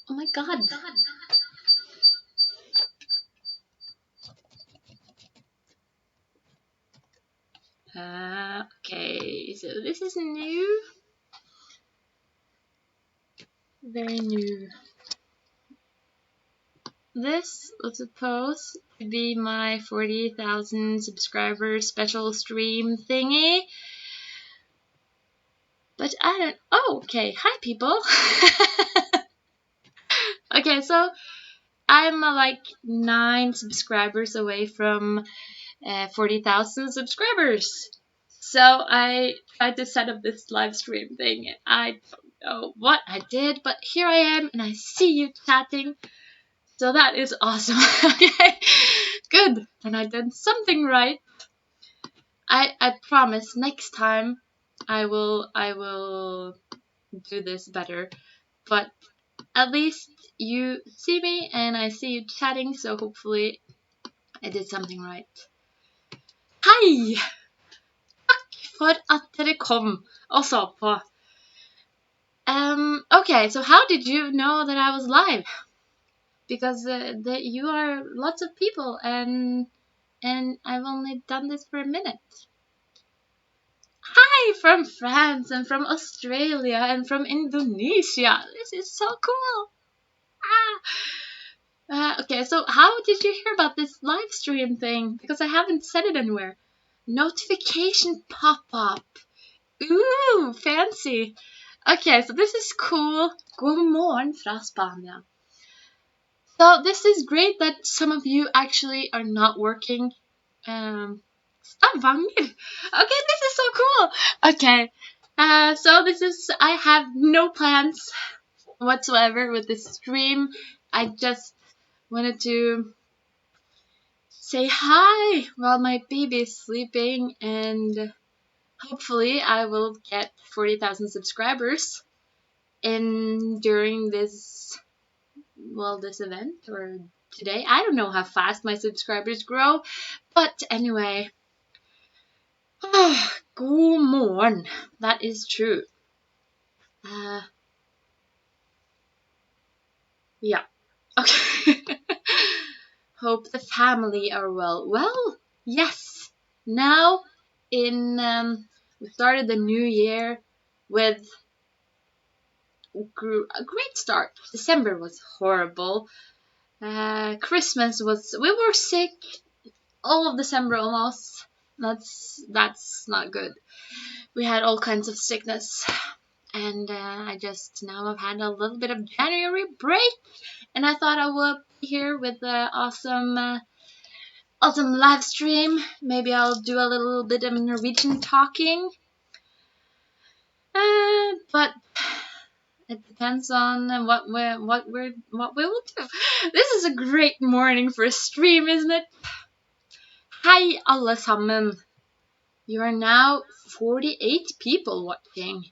Oh my god. Okay, so this is new. Very new. This was supposed to be my 40,000 subscriber special stream thingy. But I don't... Oh, okay. Hi, people. Okay, so I'm like 9 subscribers away from 40,000 subscribers. So I tried to set up this live stream thing. I don't know what I did, but here I am and I see you chatting. So that is awesome. Okay, good. And I did something right. I promise next time I will do this better. But at least you see me and I see you chatting, so hopefully I did something right. Hei! Takk for at dere kom og så på. Okay, so how did you know that I was live? Because you are lots of people and I've only done this for a minute. Hi from France and from Australia and from Indonesia. This is so cool. Okay, so how did you hear about this live stream thing? Because I haven't said it anywhere. Notification pop-up. Ooh, fancy. Okay, so this is cool. God morgen fra Spania. So this is great that some of you actually are not working. Stavanger. Okay, this is so cool. Okay, so I have no plans whatsoever with this stream. I just wanted to say hi while my baby is sleeping, and hopefully I will get 40,000 subscribers during this event or today. I don't know how fast my subscribers grow, but anyway. God morgen. That is true. Yeah. Okay. Hope the family are well. Well, yes. Now we started the new year with a great start. December was horrible. Christmas we were sick all of December almost. That's not good. We had all kinds of sickness. And now I've had a little bit of January break, and I thought I would be here with the awesome live stream. Maybe I'll do a little bit of Norwegian talking, but it depends on what we will do. This is a great morning for a stream, isn't it? Hei alle sammen. You are now 48 people watching.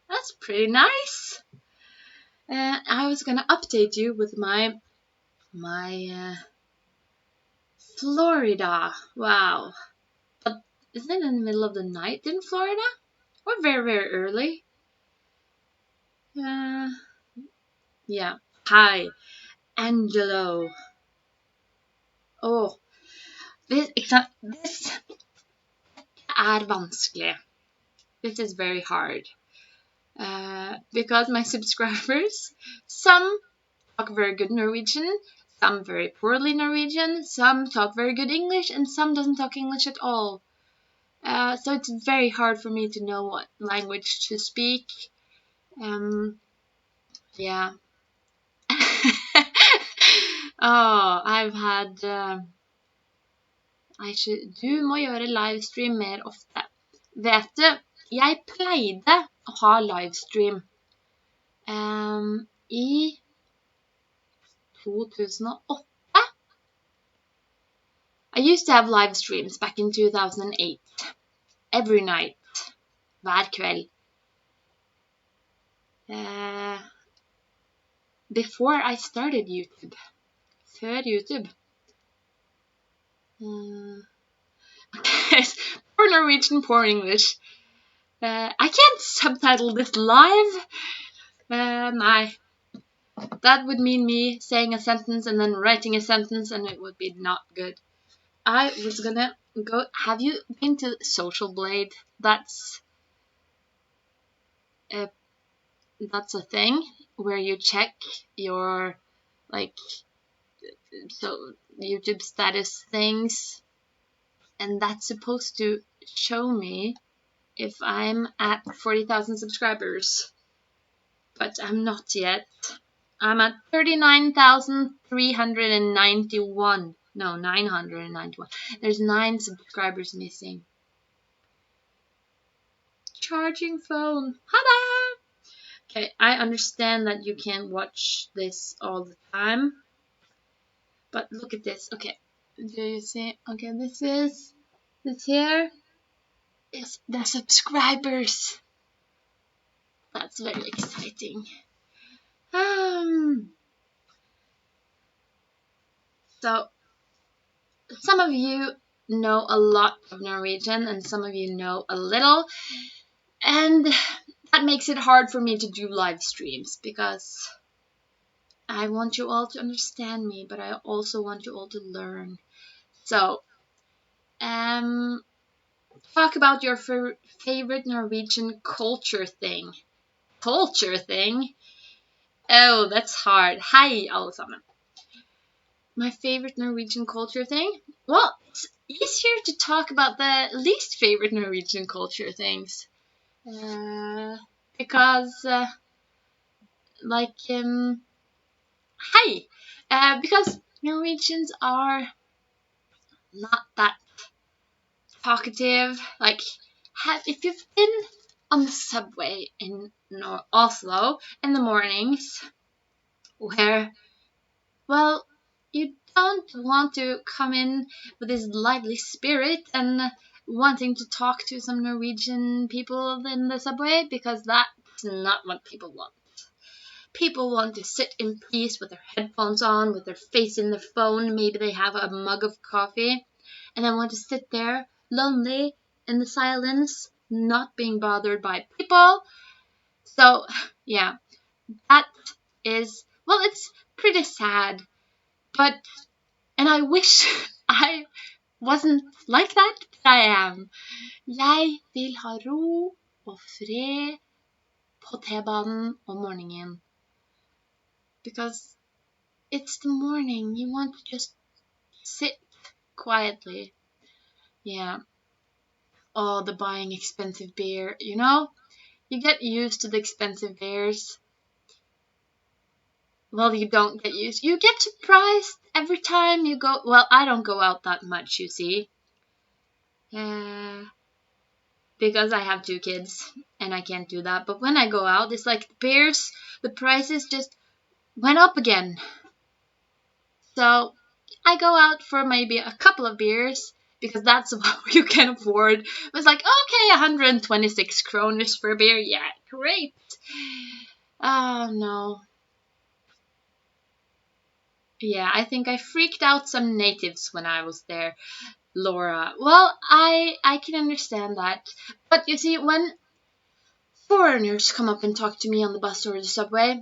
That's pretty nice. I was gonna update you with my Florida. Wow. But isn't it in the middle of the night in Florida? Or very, very early? Yeah. Hi, Angelo. Oh, this er vanskelig. This is very hard. Because my subscribers, some talk very good Norwegian, some very poorly Norwegian, some talk very good English, and some doesn't talk English at all. So it's very hard for me to know what language to speak. Yeah. Oh, I've had Du må gjøre livestream mer ofte. Vet du, jeg pleide å ha livestream i 2008. I used to have live streams back in 2008. Every night. Hver kveld. Before I started YouTube. Før YouTube. Poor Norwegian, poor English. I can't subtitle this live. Nei. That would mean me saying a sentence and then writing a sentence, and it would be not good. I was gonna go. Have you been to Social Blade? A that's a thing where you check your like so YouTube status things, and that's supposed to show me if I'm at 40,000 subscribers, but I'm not yet. I'm at 39,391. No, 991. There's 9 subscribers missing. Charging phone. Hello. Okay, I understand that you can't watch this all the time, but look at this. Okay, do you see? Okay, this here is the subscribers. That's very exciting. So some of you know a lot of Norwegian and some of you know a little, and that makes it hard for me to do live streams because I want you all to understand me, but I also want you all to learn. So, talk about your favorite Norwegian culture thing. Culture thing? Oh, that's hard. Hei, alle sammen. My favorite Norwegian culture thing? Well, it's easier to talk about the least favorite Norwegian culture things. Because, because Norwegians are not that talkative. Like, if you've been on the subway in Oslo in the mornings, where, well, you don't want to come in with this lively spirit and wanting to talk to some Norwegian people in the subway, because that's not what people want. People want to sit in peace with their headphones on, with their face in their phone. Maybe they have a mug of coffee, and I want to sit there lonely in the silence, not being bothered by people. So, yeah, that is, well, it's pretty sad, and I wish I wasn't like that, but I am. Jeg vil ha ro og fred på T-banen om morgenen. Because it's the morning, you want to just sit quietly. Yeah. Oh, the buying expensive beer, you get used to the expensive beers. Well, you don't get used. You get surprised every time you go. Well, I don't go out that much, you see. Because I have 2 kids and I can't do that. But when I go out, it's like the prices just went up again. So I go out for maybe a couple of beers because that's what you can afford. It was like, okay, 126 kroners for a beer. Yeah, great. Oh, no. Yeah, I think I freaked out some natives when I was there, Laura. Well, I can understand that. But you see, when foreigners come up and talk to me on the bus or the subway,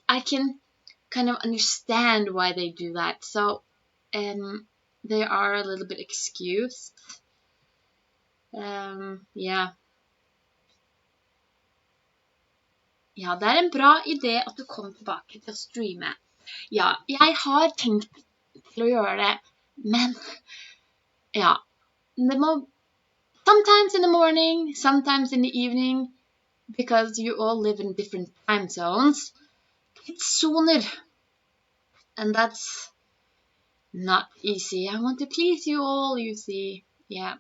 I can kind of understand why they do that. So, they are a little bit excused. Yeah. Ja, det er en bra idé at du kom tilbake til å streame. Ja, jeg har tenkt til å gjøre det, men ja, det må sometimes in the morning, sometimes in the evening, because you all live in different time zones. Tidssoner. And that's not easy. I want to please you all, you see. Yeah.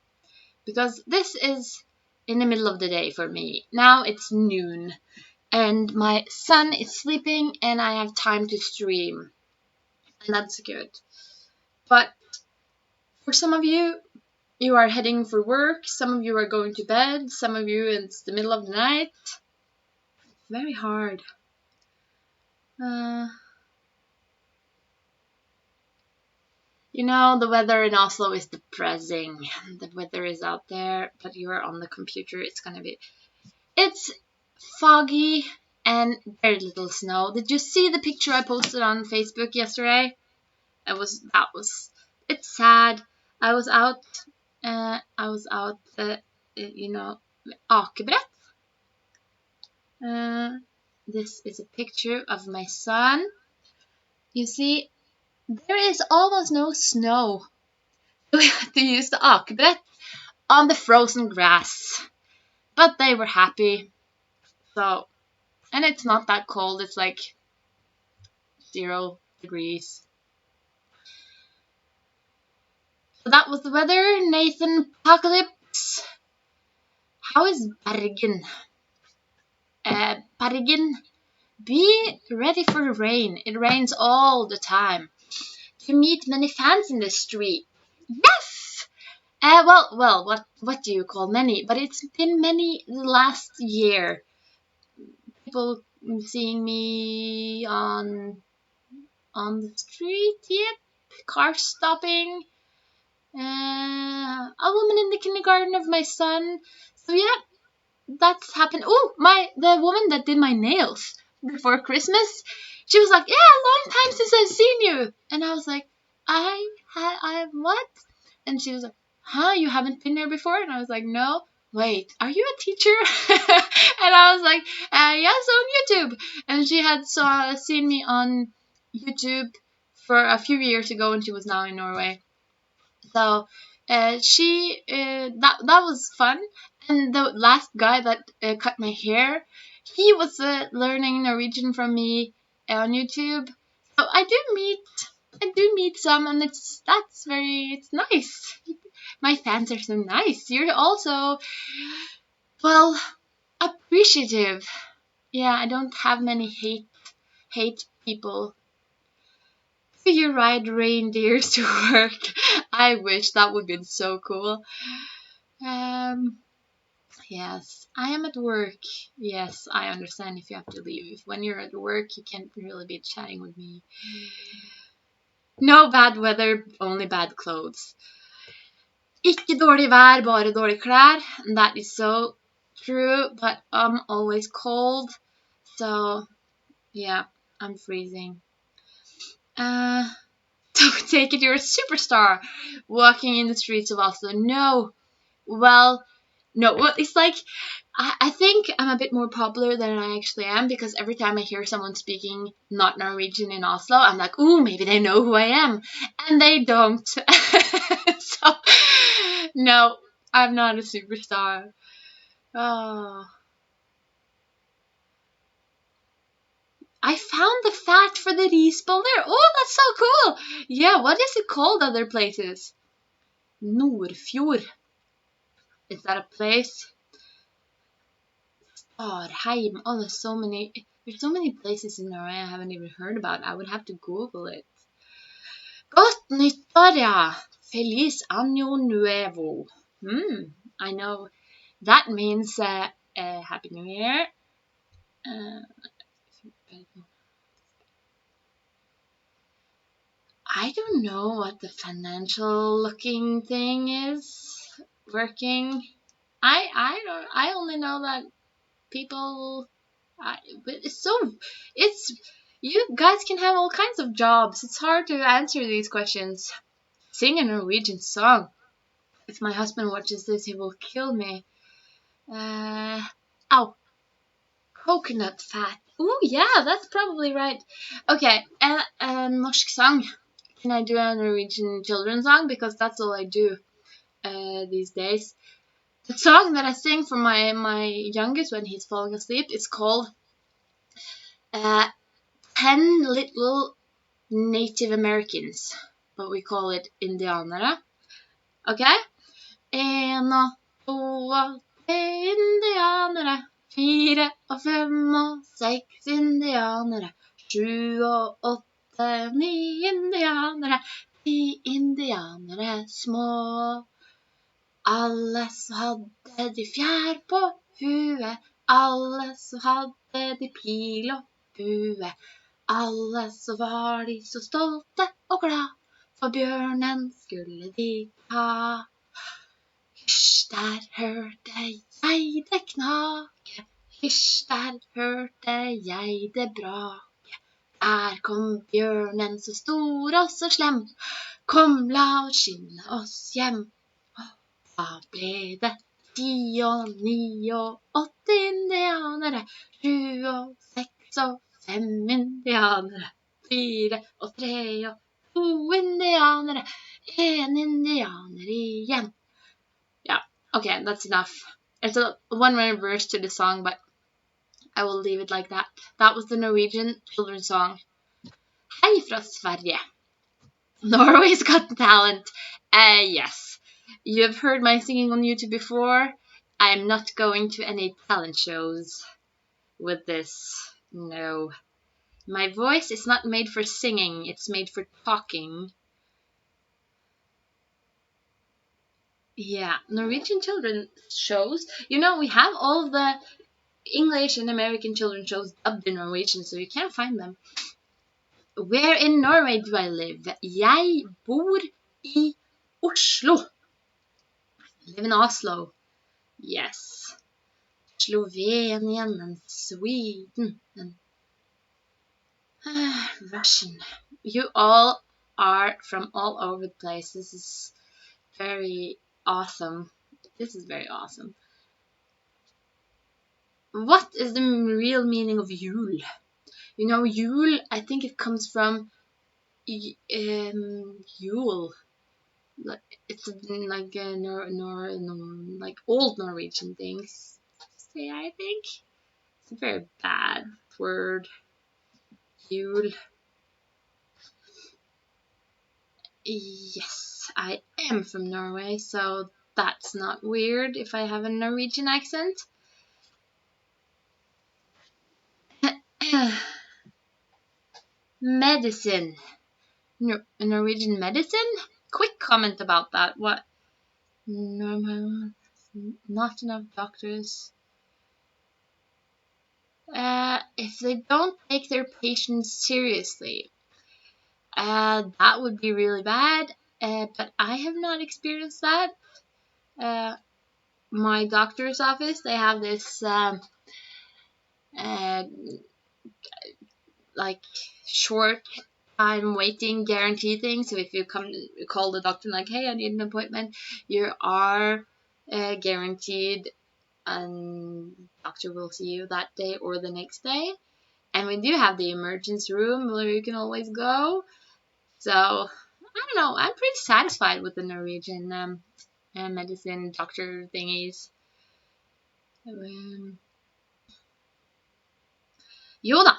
Because this is in the middle of the day for me. Now it's noon. And my son is sleeping and I have time to stream. And that's good. But for some of you, you are heading for work. Some of you are going to bed. Some of you, it's the middle of the night. It's very hard. The weather in Oslo is depressing. The weather is out there, but you're on the computer. It's foggy. and very little snow. Did you see the picture I posted on Facebook yesterday? It's sad. I was out, you know, akebrett. This is a picture of my son. You see, there is almost no snow. We had to use the akebrett on the frozen grass. But they were happy. So, and it's not that cold. It's like 0 degrees. So that was the weather. Nathan Apocalypse. How is Bergen? Bergen, be ready for the rain. It rains all the time. To meet many fans in the street. Yes! What do you call many? But it's been many last year. People seeing me on the street, yep. Car stopping. A woman in the kindergarten of my son. So yeah, that's happened. Oh, the woman that did my nails before Christmas, she was like, "Yeah, long time since I've seen you," and I was like, I what?" And she was like, "Huh, you haven't been there before?" And I was like, "No." "Wait, are you a teacher?" And I was like, "Yes, on YouTube." And she had seen me on YouTube for a few years ago, and she was now in Norway. So she that was fun. And the last guy that cut my hair, he was learning Norwegian from me on YouTube. So I do meet some, and it's nice. My fans are so nice. You're also, well, appreciative. Yeah, I don't have many hate people. Do you ride reindeers to work? I wish that would have been so cool. Yes, I am at work. Yes, I understand if you have to leave. When you're at work, you can't really be chatting with me. No bad weather, only bad clothes. Ikke dårlig vær, bare dårlige klær. That is so true, but I'm always cold. So, yeah, I'm freezing. Don't take it, you're a superstar. Walking in the streets of Oslo. No. Well, no, it's like, I think I'm a bit more popular than I actually am, because every time I hear someone speaking not Norwegian in Oslo, I'm like, ooh, maybe they know who I am. And they don't. So, no, I'm not a superstar. Oh. I found the fact for the risball there. Oh, that's so cool. Yeah, what is it called other places? Nordfjord. Is that a place? Starheim. Oh, there's so many places in Norway I haven't even heard about. I would have to Google it. Godt nyttår, ja. Feliz año nuevo. I know that means Happy New Year. I don't know what the financial looking thing is working. I only know that people. It's you guys can have all kinds of jobs. It's hard to answer these questions. Sing a Norwegian song. If my husband watches this, he will kill me. Ow. Coconut fat. Ooh, yeah, that's probably right. Okay, norsk song. Can I do a Norwegian children's song? Because that's all I do these days. The song that I sing for my youngest when he's falling asleep is called 10 Little Native Americans. But we call it indianere. Okay? En og to og tre indianere. 4 og 5 og 6 indianere. 7 og 8, 9 indianere. 10 indianere små. Alle så hadde de fjær på huet. Alle så hadde de pil og bue. Alle så var de så stolte og glad, for bjørnen skulle de ta. Hysj, der hørte jeg det knake. Hysj, der hørte jeg det brake. Der kom bjørnen så stor og så slem. Kom, la oss skynde oss hjem. Da ble det 10 og 9 og 8 indianere, 7 og 6 og 5 indianere, 4 og 3 og 2 indianere, 1 indianer igjen. Yeah, okay, that's enough. It's a one-minute verse to the song, but I will leave it like that. That was the Norwegian children's song. Hei fra Sverige. Norway's Got Talent. Yes. You have heard my singing on YouTube before. I'm not going to any talent shows with this. No. My voice is not made for singing. It's made for talking. Yeah, Norwegian children's shows. You know, we have all the English and American children's shows dubbed in Norwegian, so you can't find them. Where in Norway do I live? Jeg bor I Oslo. I live in Oslo. Yes. Slovenian and Sweden and Russian. You all are from all over the place. This is very awesome. This is very awesome. What is the real meaning of Jul? You know, Jul, I think it comes from Jul. It's like a like old Norwegian things. Say, I think it's a very bad word. Jul. Yes, I am from Norway, so that's not weird if I have a Norwegian accent. Medicine. Norwegian medicine? Quick comment about that. What? Not enough doctors. If they don't take their patients seriously, that would be really bad. But I have not experienced that. My doctor's office, they have this like short time waiting guarantee thing. So if you call the doctor like, hey, I need an appointment, you are guaranteed and doctor will see you that day or the next day. And we do have the emergency room where you can always go. So I don't know, I'm pretty satisfied with the Norwegian medicine doctor thingies. Jo da.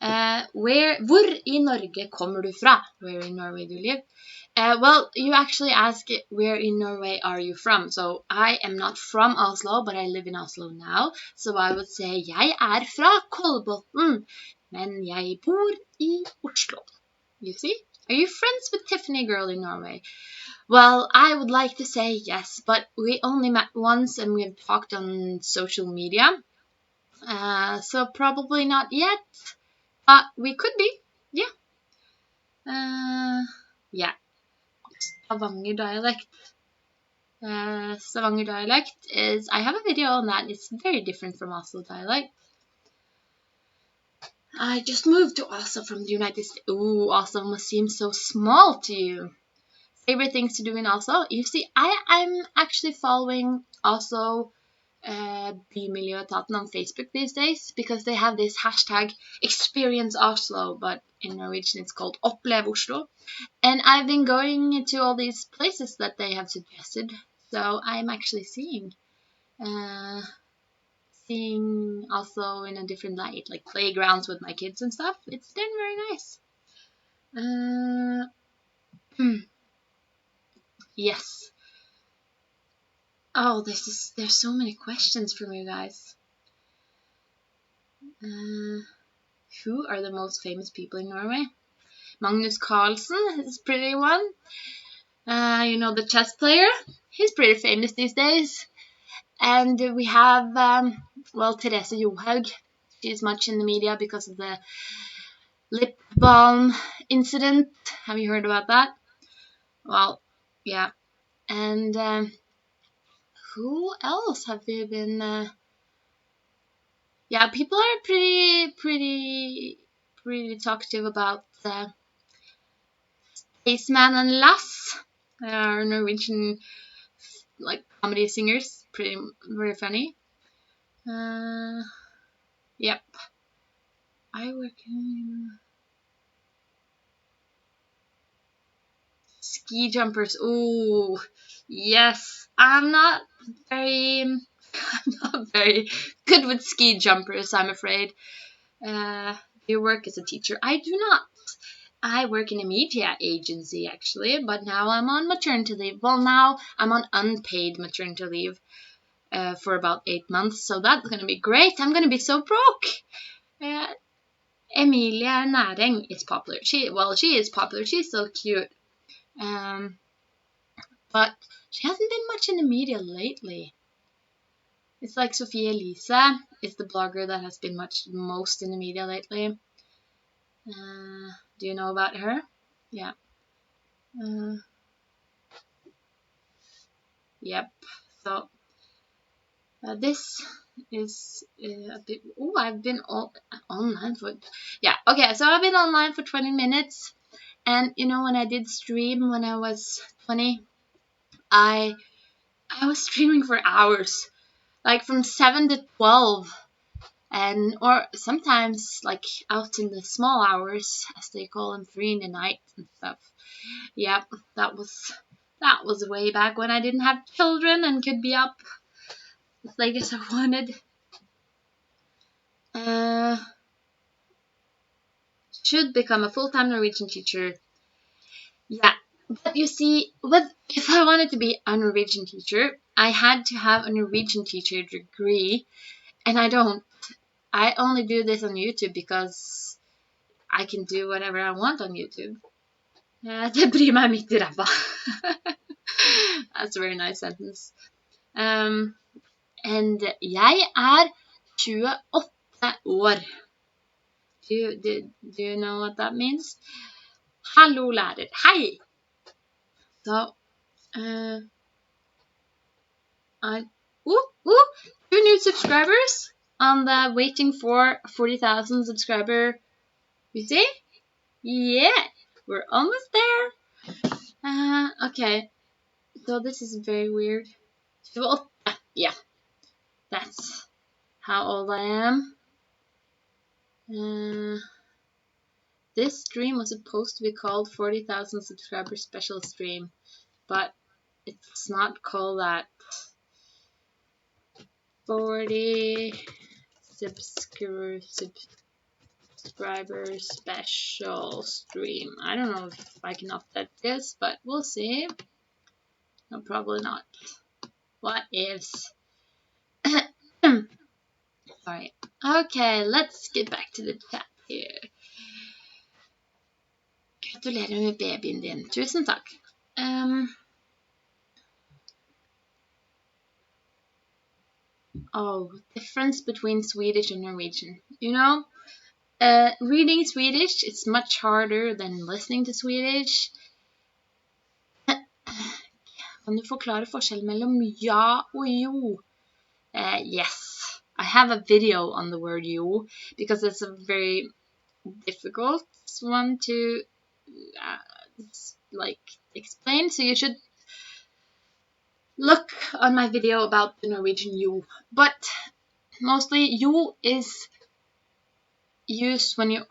Hvor I Norge kommer du fra? Where in Norway do you live? Well, you actually ask where in Norway are you from? So I am not from Oslo, but I live in Oslo now. So I would say jeg fra Kolbotn, men jeg bor I Oslo. You see? Are you friends with Tiffany girl in Norway? Well, I would like to say yes, but we only met once and we have talked on social media. So probably not yet. We could be, yeah. Yeah. Stavanger dialect. Stavanger dialect is, I have a video on that. It's very different from Oslo dialect. I just moved to Oslo from the United States. Ooh, Oslo must seem so small to you. Favorite things to do in Oslo? You see, I'm actually following Oslo Bymiljøetaten on Facebook these days because they have this hashtag Experience Oslo, but in Norwegian it's called Opplev Oslo. And I've been going to all these places that they have suggested, so I'm actually seeing Oslo in a different light, like playgrounds with my kids and stuff. It's been very nice. Yes. Oh, there's so many questions from you guys. Who are the most famous people in Norway? Magnus Carlsen is a pretty one. You know, the chess player. He's pretty famous these days. And we have, well, Therese Johaug. She's much in the media because of the lip balm incident. Have you heard about that? Well, yeah. And who else have we been yeah, people are pretty talkative about Spaceman and Lass. They are Norwegian like comedy singers, pretty very funny. Yep. I work in ski jumpers. Ooh, yes. I'm not very good with ski jumpers, I'm afraid. You work as a teacher. I do not. I work in a media agency actually, but now I'm on maternity leave. Well, now I'm on unpaid maternity leave for about 8 months, so that's gonna be great. I'm gonna be so broke. Uh, Emilia Næring is popular. She is popular. She's so cute. Um, but she hasn't been much in the media lately. It's like Sophie Elise is the blogger that has been most in the media lately. Do you know about her? Yeah. Uh, yep. So this is a bit. Oh, I've been online for. Yeah. Okay. So I've been online for 20 minutes, and you know when I did stream when I was 20, I was streaming for hours, like from 7 to 12. And or sometimes like out in the small hours, as they call them, 3 in the night and stuff. Yep, that was way back when I didn't have children and could be up as late as I wanted. Should become a full-time Norwegian teacher. Yeah, but you see, if I wanted to be a Norwegian teacher, I had to have a Norwegian teacher degree, and I don't. I only do this on YouTube because I can do whatever I want on YouTube. Det bryr meg midt i ræva. That's a very nice sentence. And jeg er 28 år. Do you know what that means? Hallo, lærer. Hei! So, two new subscribers on the waiting for 40,000 subscriber. You see? Yeah, we're almost there. Okay. So this is very weird. Yeah, that's how old I am. This stream was supposed to be called 40,000 subscriber special stream, but it's not called that. 40 subscriber special stream. I don't know if I can update this, but we'll see. No, probably not. What ifs? Sorry. Okay, let's get back to the chat here. Gratulerer med babyen din. Tusen takk. Difference between Swedish and Norwegian. You know, reading Swedish is much harder than listening to Swedish. Kan du forklare forskjellen mellom ja og jo? Yes. I have a video on the word jo because it's a very difficult one to explain. So you should look on my video about the Norwegian jo. But mostly jo is used when you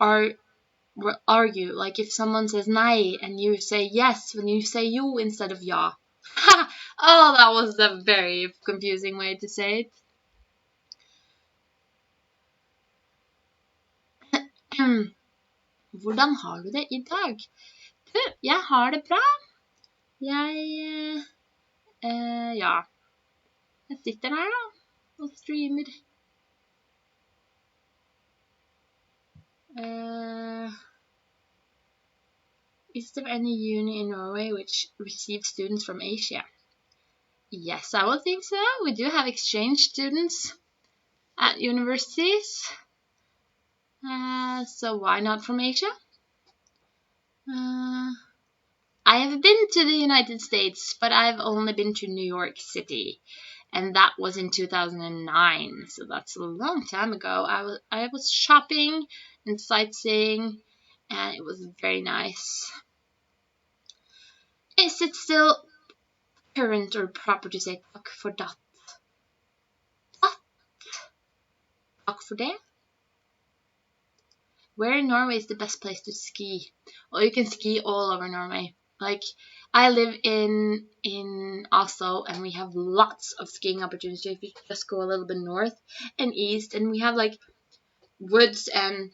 argue. Like if someone says nei and you say yes, when you say jo instead of ja. Oh, that was a very confusing way to say it. Hvordan har du det i dag? Jeg har det bra. Ja. Jeg sitter her da, og streamer. Is there any uni in Norway which receives students from Asia? Yes, I would think so. We do have exchange students at universities. So why not from Asia? I have been to the United States, but I've only been to New York City. and that was in 2009. So that's a long time ago. I was shopping and sightseeing, and it was very nice. Is it still current or proper to say takk for that? Takk for det? Where in Norway is the best place to ski? Well, you can ski all over Norway. Like, I live in Oslo, and we have lots of skiing opportunities if you just go a little bit north and east, and we have like woods, and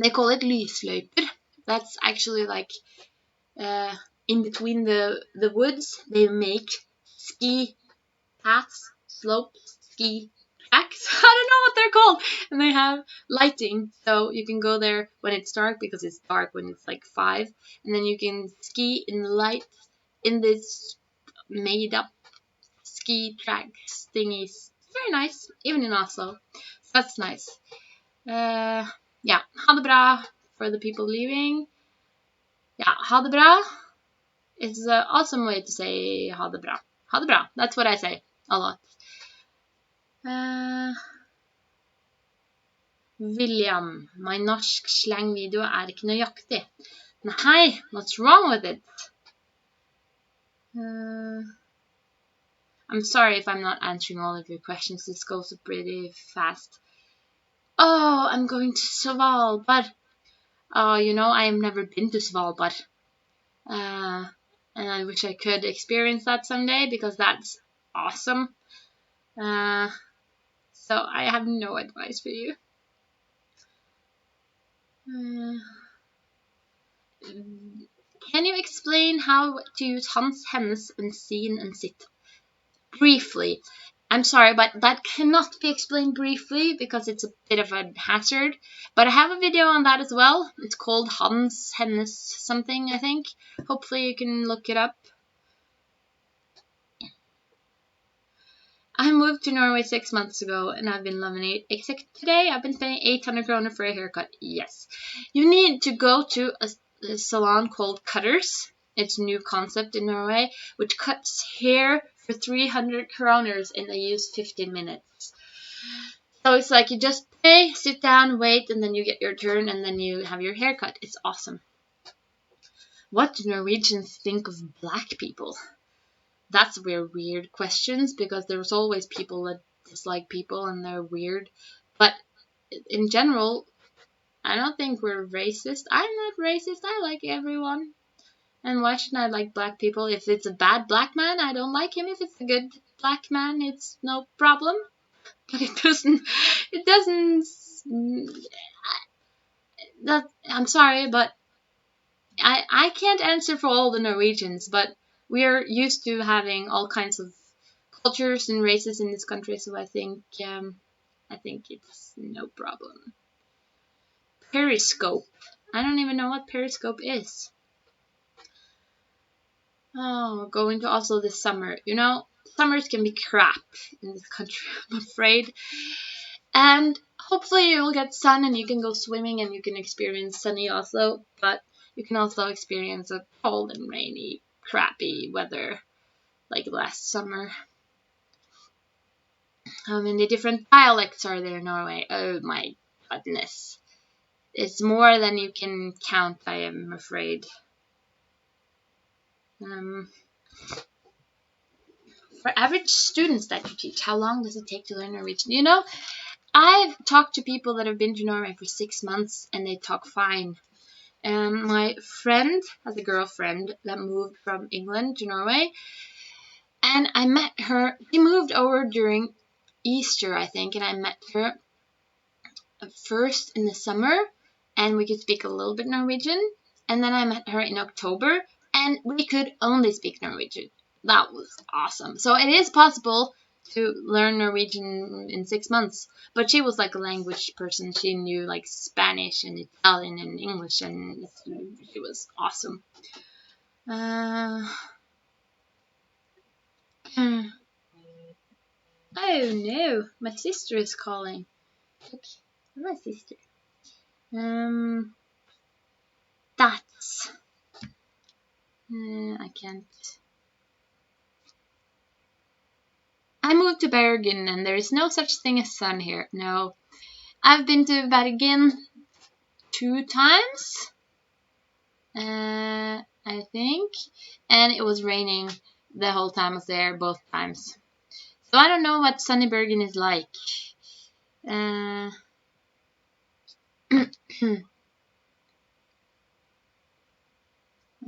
they call it lysløyper. That's actually like in between the woods. They make ski paths, slopes, ski tracks. I don't know what they're called. And they have lighting, so you can go there when it's dark, because it's dark when it's like 5, and then you can ski in the light in this made up ski tracks thingies. It's very nice, even in Oslo. So that's nice. Yeah, ha det bra for the people leaving. Yeah, ha det bra is an awesome way to say ha det bra. Ha det bra. That's what I say a lot. William, my norsk slang-video ikke nøyaktig. Nei, what's wrong with it? I'm sorry if I'm not answering all of your questions. This goes pretty fast. Oh, I'm going to Svalbard. Oh, you know, I have never been to Svalbard. And I wish I could experience that someday, because that's awesome. So I have no advice for you. Can you explain how to use hans, hennes, and sin and sitt? Briefly. I'm sorry, but that cannot be explained briefly because it's a bit of a hazard. But I have a video on that as well. It's called Hans, Hennes, something, I think. Hopefully you can look it up. I moved to Norway 6 months ago, and I've been loving it. Except today, I've been spending 800 kroner for a haircut. Yes. You need to go to a salon called Cutters. It's a new concept in Norway, which cuts hair for 300 kroners, and they use 15 minutes. So it's like you just pay, sit down, wait, and then you get your turn, and then you have your haircut. It's awesome. What do Norwegians think of black people? That's weird questions, because there's always people that dislike people and they're weird. But in general, I don't think we're racist. I'm not racist. I like everyone. And why shouldn't I like black people? If it's a bad black man, I don't like him. If it's a good black man, it's no problem. But it doesn't, I'm sorry, but I can't answer for all the Norwegians, but we're used to having all kinds of cultures and races in this country, so I think it's no problem. Periscope. I don't even know what Periscope is. Oh, going to Oslo this summer. You know, summers can be crap in this country, I'm afraid. And hopefully you'll get sun and you can go swimming and you can experience sunny Oslo, but you can also experience a cold and rainy, crappy weather like last summer. How many different dialects are there in Norway? Oh my goodness. It's more than you can count, I am afraid. For average students that you teach, how long does it take to learn Norwegian? You know, I've talked to people that have been to Norway for 6 months and they talk fine. My friend has a girlfriend that moved from England to Norway, and I met her. She moved over during Easter, I think, and I met her first in the summer, and we could speak a little bit Norwegian. And then I met her in October, and we could only speak Norwegian. That was awesome. So it is possible to learn Norwegian in 6 months. But she was like a language person. She knew like Spanish and Italian and English, and she was awesome. Oh no, my sister is calling. Oops, my sister. That's. I can't. I moved to Bergen and there is no such thing as sun here. No. I've been to Bergen 2 times, I think, and it was raining the whole time I was there, both times. So I don't know what sunny Bergen is like. Uh, I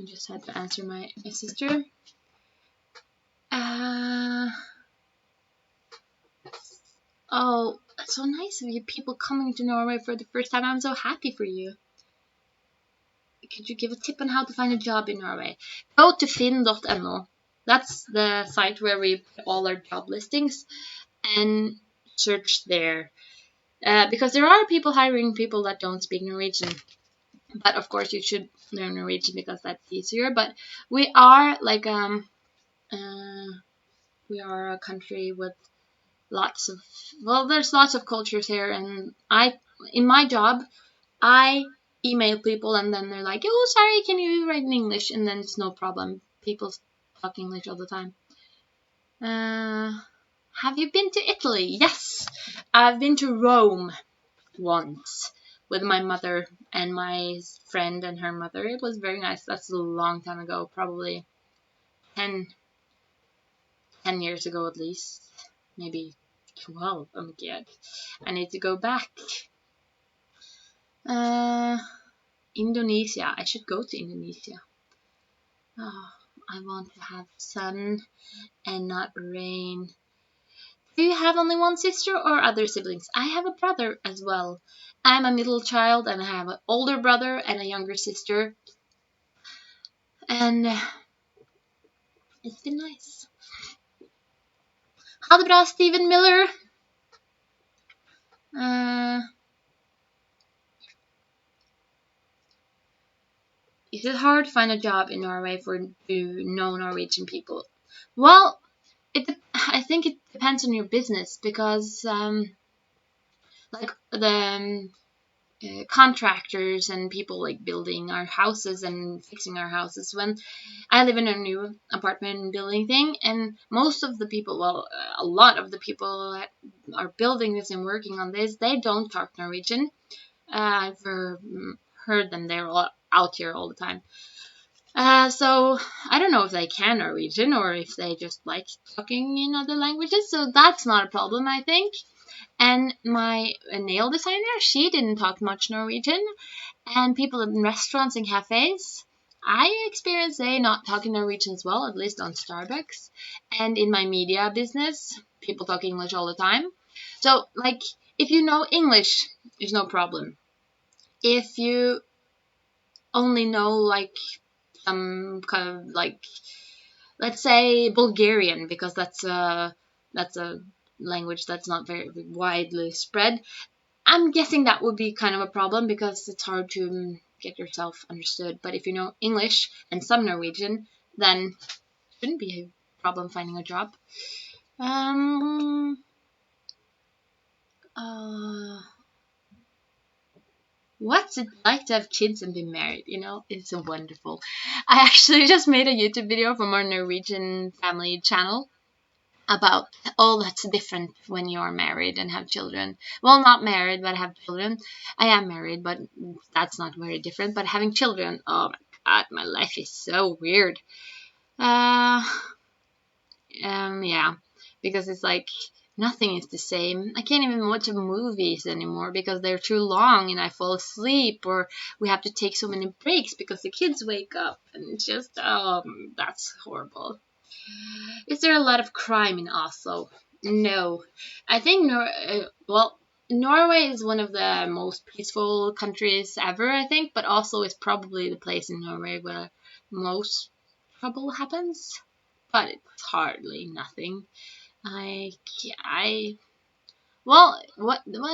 just had to answer my sister. Oh, it's so nice of you people coming to Norway for the first time. I'm so happy for you. Could you give a tip on how to find a job in Norway? Go to finn.no. That's the site where we put all our job listings, and search there. Because there are people hiring people that don't speak Norwegian. But of course you should learn Norwegian because that's easier. But we are like we are a country with lots of, well, there's lots of cultures here, and in my job I email people and then they're like, oh, sorry, can you write in English? And then it's no problem. People talk English all the time. Have you been to Italy? Yes, I've been to Rome once with my mother and my friend and her mother. It was very nice. That's a long time ago, probably 10 years ago at least, maybe 12. Oh my god, I need to go back. Indonesia. I should go to Indonesia. Oh, I want to have sun and not rain. Do you have only one sister or other siblings? I have a brother as well. I'm a middle child and I have an older brother and a younger sister. And it's been nice. Ha det bra, Stephen Miller. Is it hard to find a job in Norway for no Norwegian people? Well, I think it depends on your business because like the contractors and people like building our houses and fixing our houses. When I live in a new apartment building thing, and most of the people, well, a lot of the people that are building this and working on this, they don't talk Norwegian. I've heard them, they're out here all the time. So I don't know if they can Norwegian or if they just like talking in other languages. So that's not a problem, I think. And my nail designer, she didn't talk much Norwegian. And people in restaurants and cafes, I experienced they not talking Norwegian as well, at least on Starbucks. And in my media business, people talk English all the time. So, like, if you know English, there's no problem. If you only know, like, some kind of, like, let's say Bulgarian, because that's a language that's not very widely spread. I'm guessing that would be kind of a problem because it's hard to get yourself understood. But if you know English and some Norwegian, then it shouldn't be a problem finding a job. What's it like to have kids and be married? You know, it's so wonderful. I actually just made a YouTube video from our Norwegian family channel about, oh, that's different when you're married and have children. Well, not married, but have children. I am married, but that's not very different. But having children, oh my god, my life is so weird. Yeah, because it's like nothing is the same. I can't even watch movies anymore because they're too long and I fall asleep, or we have to take so many breaks because the kids wake up, and it's just, that's horrible. Is there a lot of crime in Oslo? No. I think Norway is one of the most peaceful countries ever, I think, but Oslo is probably the place in Norway where most trouble happens. But it's hardly nothing. Well,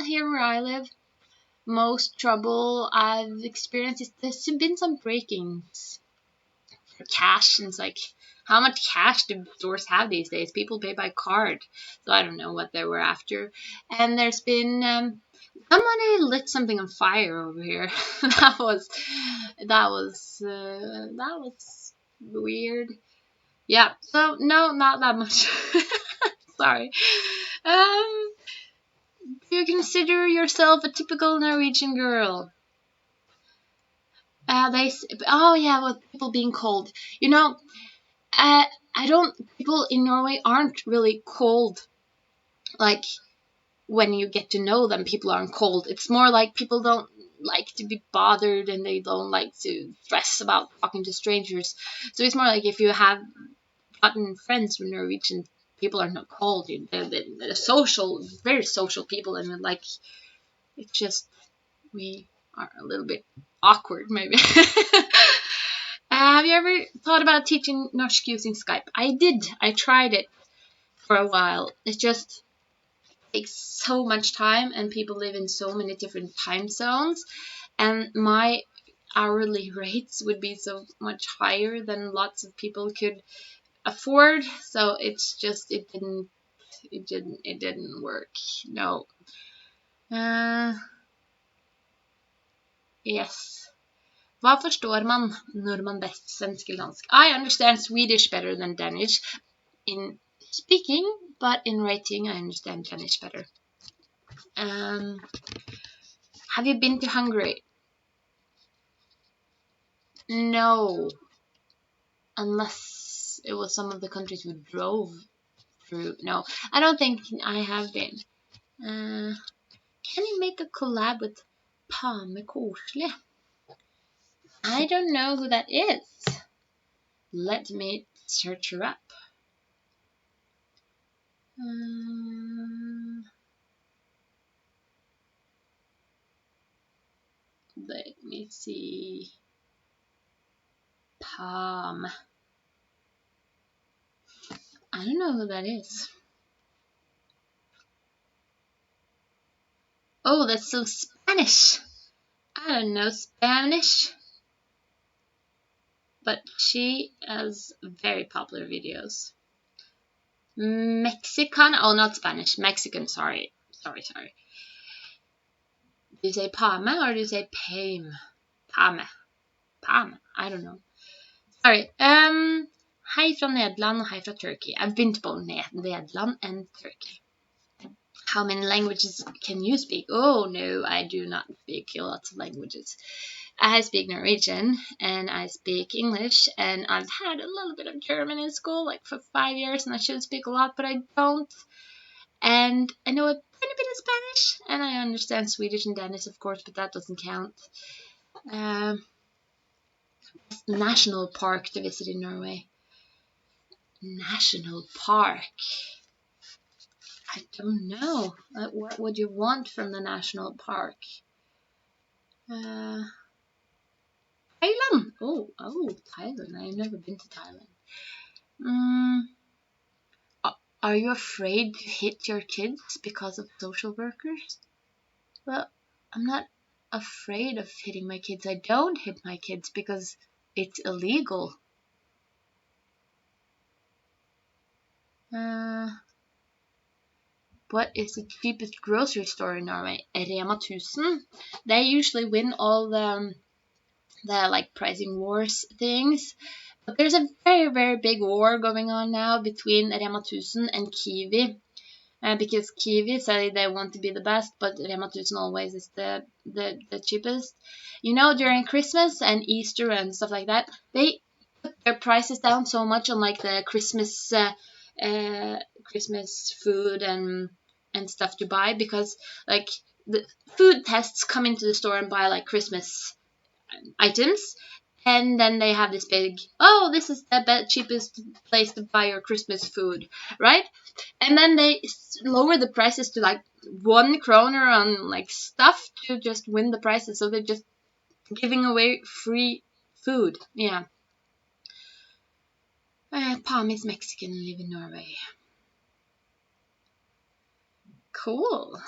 here where I live, most trouble I've experienced is there's been some break-ins for cash, and it's like, how much cash do stores have these days? People pay by card, so I don't know what they were after. And there's been somebody lit something on fire over here. that was weird. Yeah. So no, not that much. Sorry. Do you consider yourself a typical Norwegian girl? Oh yeah, with people being cold. You know, I don't. People in Norway aren't really cold. Like when you get to know them, people aren't cold. It's more like people don't like to be bothered and they don't like to stress about talking to strangers. So it's more like if you have gotten friends with Norwegian people are not cold. They're social, very social people, and like it's just we are a little bit awkward, maybe. Have you ever thought about teaching Norsk using Skype? I did. I tried it for a while. It just takes so much time, and people live in so many different time zones, and my hourly rates would be so much higher than lots of people could afford. So it's just it didn't work. No. Yes. Hva forstår man når man best svensk eller dansk? I understand Swedish better than Danish in speaking, but in writing I understand Danish better. Have you been to Hungary? No, unless it was some of the countries we drove through. No, I don't think I have been. Can you make a collab with Pame Korsli? I don't know who that is. Let me search her up. Let me see. Palm. I don't know who that is. Oh, that's so Spanish. I don't know Spanish. But she has very popular videos. Mexican? Oh, not Spanish. Mexican, sorry. Sorry. Do you say Pame or do you say Pame? Pame. I don't know. Sorry. Hei fra Nederland og hei fra Turkey. I've been to both Nederland and Turkey. How many languages can you speak? Oh, no, I do not speak lots of languages. I speak Norwegian and I speak English, and I've had a little bit of German in school, like for 5 years, and I should speak a lot, but I don't. And I know a tiny bit of Spanish, and I understand Swedish and Danish, of course, but that doesn't count. National park to visit in Norway. National park. I don't know. What would you want from the national park? Thailand. Oh, Thailand. I've never been to Thailand. Are you afraid to hit your kids because of social workers? Well, I'm not afraid of hitting my kids. I don't hit my kids because it's illegal. What is the cheapest grocery store in Norway? Rema 1000. They usually win all the like pricing wars things. But there's a very, very big war going on now between Rema 1000 and Kiwi. Because Kiwi say they want to be the best, but Rema 1000 always is the cheapest. You know, during Christmas and Easter and stuff like that, they put their prices down so much on like the Christmas Christmas food and stuff to buy, because like the food tests come into the store and buy like Christmas items, and then they have this big, oh, this is the cheapest place to buy your Christmas food, right? And then they lower the prices to like 1 kroner on like stuff to just win the prices. So they're just giving away free food. Yeah. Pam is Mexican and live in Norway. Cool.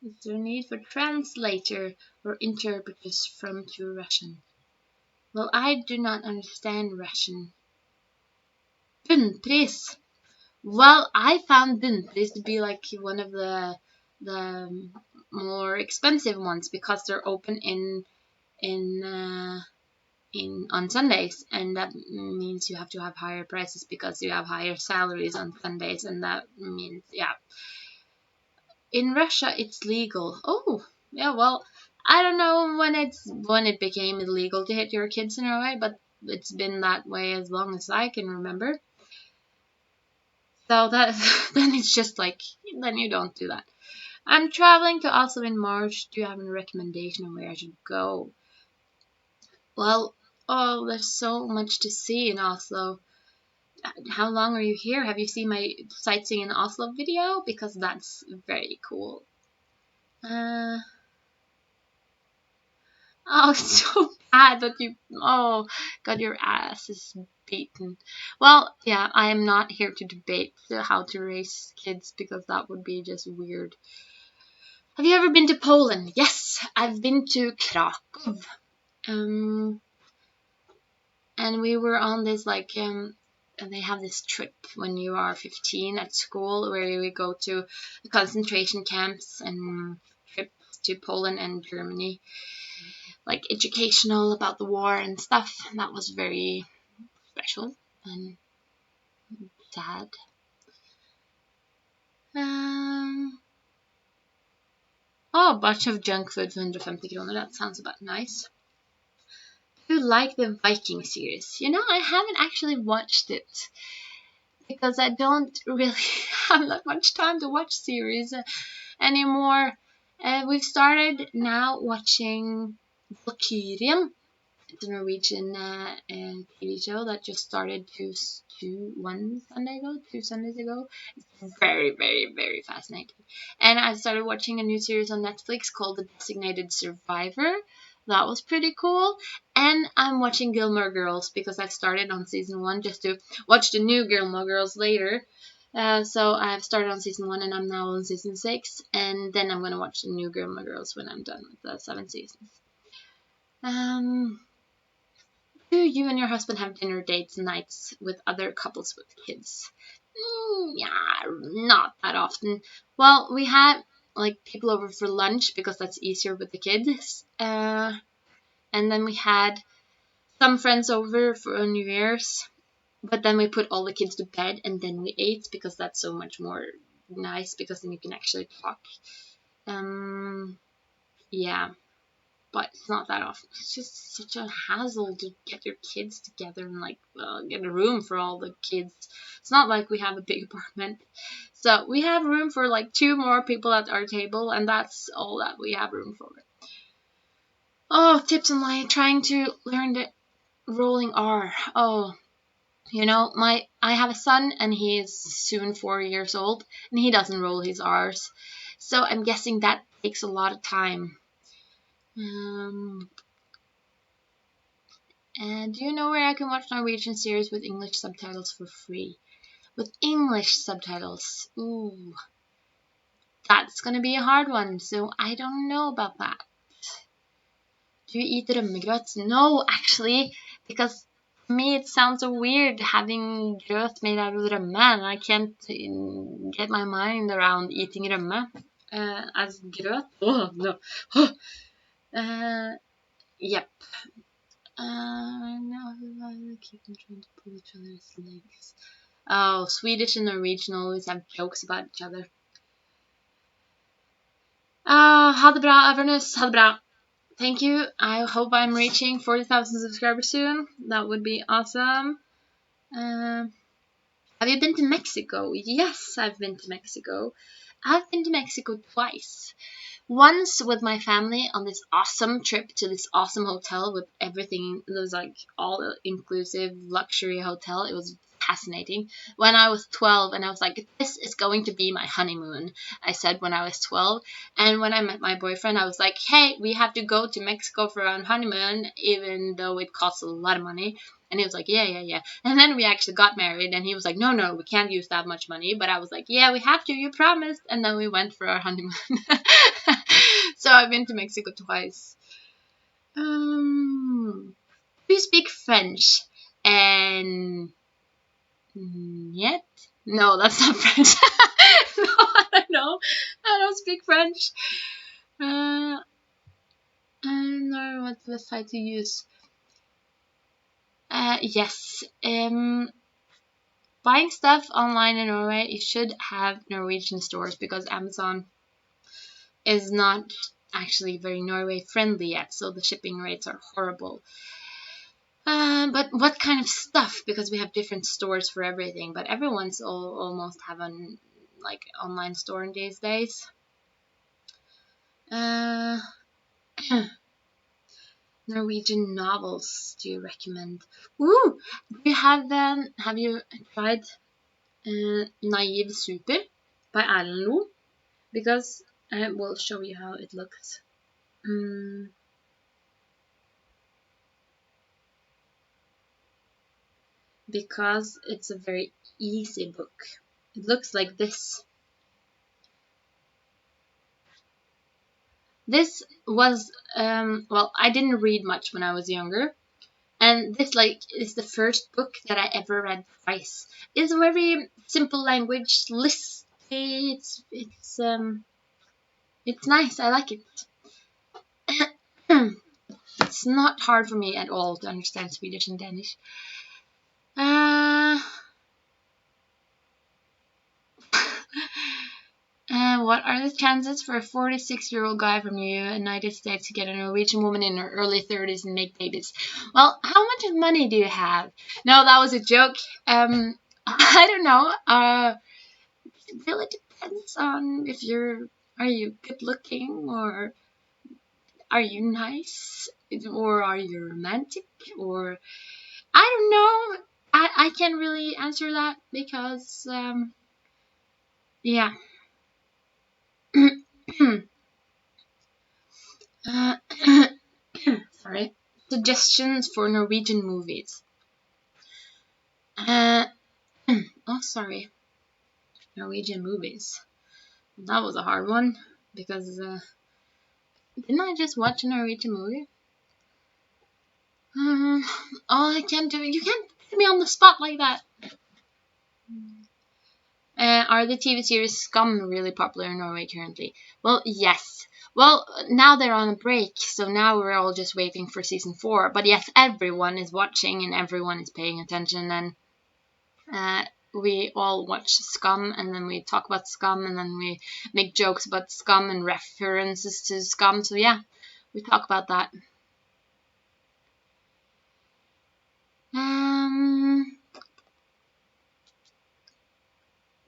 Is there a need for translator or interpreters from to Russian? Well, I do not understand Russian. Bunnpris. Well, I found Bunnpris to be like one of the more expensive ones because they're open in in on Sundays, and that means you have to have higher prices because you have higher salaries on Sundays, and that means, yeah, in Russia it's legal. Oh, yeah, well, I don't know when it became illegal to hit your kids in Norway, but it's been that way as long as I can remember. So that then it's just like, then you don't do that. I'm traveling to Oslo in March. Do you have any recommendation on where I should go? Well, oh, there's so much to see in Oslo. How long are you here? Have you seen my sightseeing in Oslo video? Because that's very cool. Uh, oh, it's so bad that you, oh, God, your ass is beaten. Well, yeah, I am not here to debate how to raise kids because that would be just weird. Have you ever been to Poland? Yes, I've been to Krakow. Um, and we were on this like and they have this trip when you are 15 at school where we go to the concentration camps and trips to Poland and Germany, like educational about the war and stuff. And that was very special and sad. Um, oh, a bunch of junk food for 150 kroner. That sounds about nice. Do you like the Viking series? You know, I haven't actually watched it because I don't really have that much time to watch series anymore. We've started now watching Valkyrien. It's a Norwegian TV show that just started one Sunday ago, 2 Sundays ago. It's very, very, very fascinating. And I started watching a new series on Netflix called The Designated Survivor. That was pretty cool. And I'm watching Gilmore Girls because I started on season 1 just to watch the new Gilmore Girls later. So I've started on season 1 and I'm now on season 6. And then I'm going to watch the new Gilmore Girls when I'm done with the 7 seasons. Do you and your husband have dinner dates nights with other couples with kids? Yeah, not that often. Well, we had like people over for lunch because that's easier with the kids. And then we had some friends over for New Year's, but then we put all the kids to bed and then we ate because that's so much more nice because then you can actually talk. Yeah, but it's not that often. It's just such a hassle to get your kids together and like get a room for all the kids. It's not like we have a big apartment, so we have room for like 2 more people at our table, and that's all that we have room for. Oh, tips on like trying to learn the rolling R. Oh, you know, I have a son and he is soon 4 years old and he doesn't roll his R's, so I'm guessing that takes a lot of time. And do you know where I can watch Norwegian series with English subtitles for free? With English subtitles, ooh, that's gonna be a hard one. So I don't know about that. Do you eat rømmegrøt? No, actually, because for me it sounds so weird having grøt made out of rømme, and I can't get my mind around eating rømme as grøt. Oh no. Yep. Now I keep on trying to pull each other's legs. Oh, Swedish and Norwegian always have jokes about each other. Ha det bra, Avernus. Ha det bra. Thank you. I hope I'm reaching 40,000 subscribers soon. That would be awesome. Have you been to Mexico? Yes, I've been to Mexico. I've been to Mexico twice. Once with my family on this awesome trip to this awesome hotel with everything. It was like all inclusive luxury hotel. It was fascinating. When I was 12 and I was like, this is going to be my honeymoon, I said when I was 12. And when I met my boyfriend, I was like, hey, we have to go to Mexico for our honeymoon, even though it costs a lot of money. And he was like, yeah. And then we actually got married and he was like, no, we can't use that much money. But I was like, yeah, we have to, you promised. And then we went for our honeymoon. So I've been to Mexico twice. Do you speak French? And yet? No, that's not French. No, I don't know. I don't speak French. I don't know what's the best site to use. Yes. Buying stuff online in Norway, you should have Norwegian stores because Amazon is not actually very Norway friendly yet, so the shipping rates are horrible. But what kind of stuff? Because we have different stores for everything, but everyone's almost have an like online store in these days. Uh, Norwegian novels do you recommend? Ooh, do you have you tried Naive Super by Erlend Lo? Because I will show you how it looks. Mm, because it's a very easy book. It looks like this. This was well, I didn't read much when I was younger, and this like is the first book that I ever read twice. It's a very simple language, listy. It's nice. I like it. It's not hard for me at all to understand Swedish and Danish. Uh, what are the chances for a 46-year-old guy from the United States to get a Norwegian woman in her early 30s and make babies? Well, how much money do you have? No, that was a joke. I don't know. It really depends on if are you good looking, or are you nice, or are you romantic, or I don't know. I can't really answer that because yeah. uh, sorry. Suggestions for Norwegian movies. Uh, oh, sorry. Norwegian movies. That was a hard one because didn't I just watch a Norwegian movie? Um, oh, I can't do it. You can't put me on the spot like that. Are the TV series Scum really popular in Norway currently? Well, yes. Well, now they're on a break, so now we're all just waiting for season 4. But yes, everyone is watching and everyone is paying attention, and uh, we all watch Scum, and then we talk about Scum, and then we make jokes about Scum and references to Scum. So yeah, we talk about that. Um,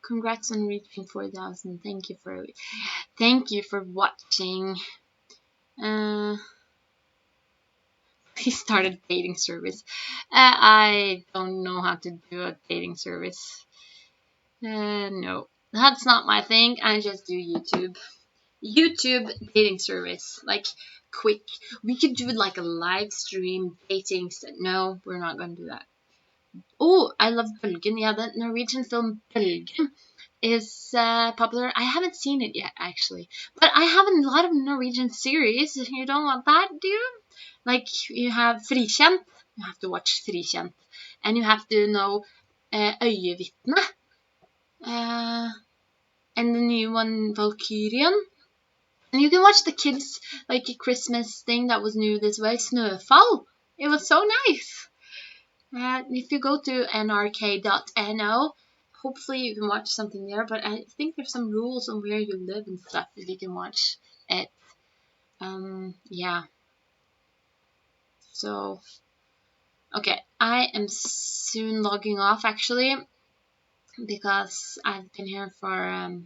congrats on reaching 4,000. Thank you for watching. Uh, he started dating service. I don't know how to do a dating service. No, that's not my thing. I just do YouTube. YouTube dating service, like quick. We could do like a live stream dating. No, we're not gonna do that. Oh, I love Bølgen. Yeah, the Norwegian film Bølgen is popular. I haven't seen it yet, actually, but I have a lot of Norwegian series. You don't want that, do you? Like you have Frikjent. You have to watch Frikjent, and you have to know Øyevittne, and the new one Valkyrien. And you can watch the kids like a Christmas thing that was new this way, Snøfall. It was so nice. If you go to nrk.no, hopefully you can watch something there. But I think there's some rules on where you live and stuff if you can watch it. Yeah. So, okay, I am soon logging off actually because I've been here for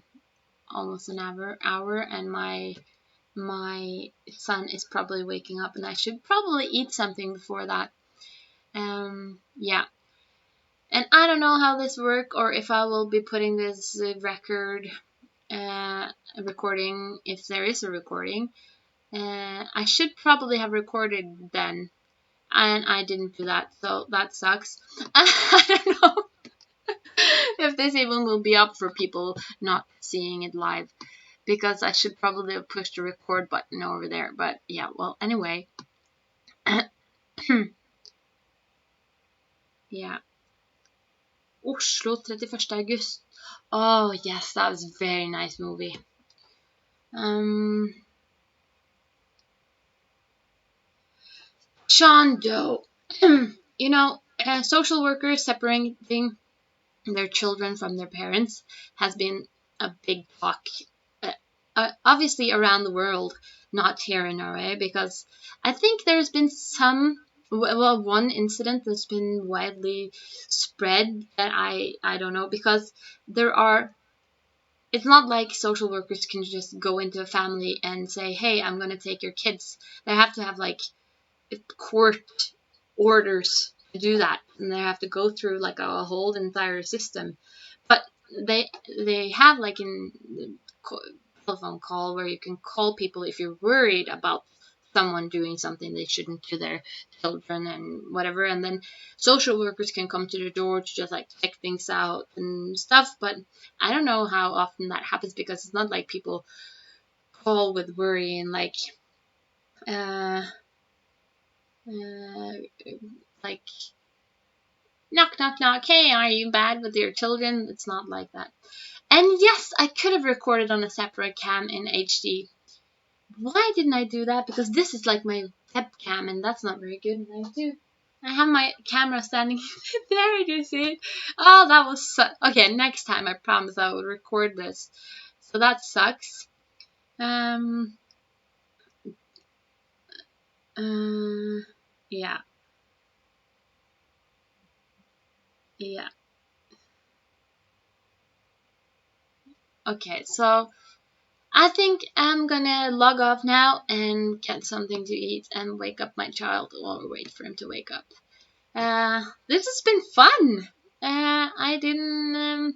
almost an hour, and my son is probably waking up, and I should probably eat something before that. Yeah. And I don't know how this works, or if I will be putting this recording, if there is a recording. I should probably have recorded then, and I didn't do that, so that sucks. I don't know if this even will be up for people not seeing it live, because I should probably have pushed the record button over there. But yeah, well, anyway. Yeah. Oslo, 31st August. Oh, yes, that was a very nice movie. John Doe. You know, social workers separating their children from their parents has been a big talk, uh, obviously around the world, not here in Norway, because I think there's been one incident that's been widely spread that I don't know, because there are it's not like social workers can just go into a family and say, hey, I'm going to take your kids. They have to have like court orders to do that, and they have to go through like a whole entire system. But they have like in the telephone call where you can call people if you're worried about someone doing something they shouldn't to their children and whatever, and then social workers can come to the door to just like check things out and stuff. But I don't know how often that happens, because it's not like people call with worry and uh, uh like knock knock knock, hey, are you bad with your children? It's not like that. And yes, I could have recorded on a separate cam in HD. Why didn't I do that? Because this is like my webcam, and that's not very good. I have my camera standing there. Do you see it? Oh, that was okay. Next time, I promise I will record this. So that sucks. Um. Yeah. Yeah. Okay. So I think I'm gonna log off now and get something to eat and wake up my child, or wait for him to wake up. This has been fun. I didn't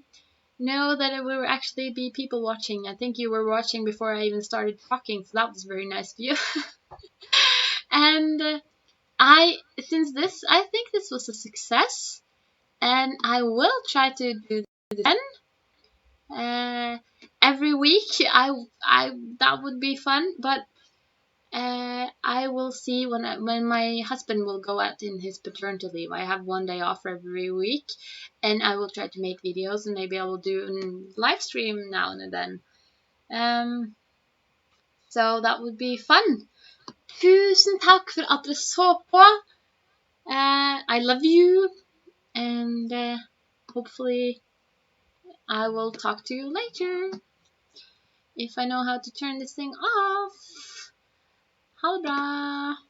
know that it would actually be people watching. I think you were watching before I even started talking, so that was very nice of you. And I think this was a success, and I will try to do this again. Every week. I That would be fun, but I will see when my husband will go out in his paternity leave. I have 1 day off every week, and I will try to make videos, and maybe I will do a live stream now and then. Um, so that would be fun. Tusen takk for at dere så på. I love you, and hopefully I will talk to you later if I know how to turn this thing off. Ha det bra.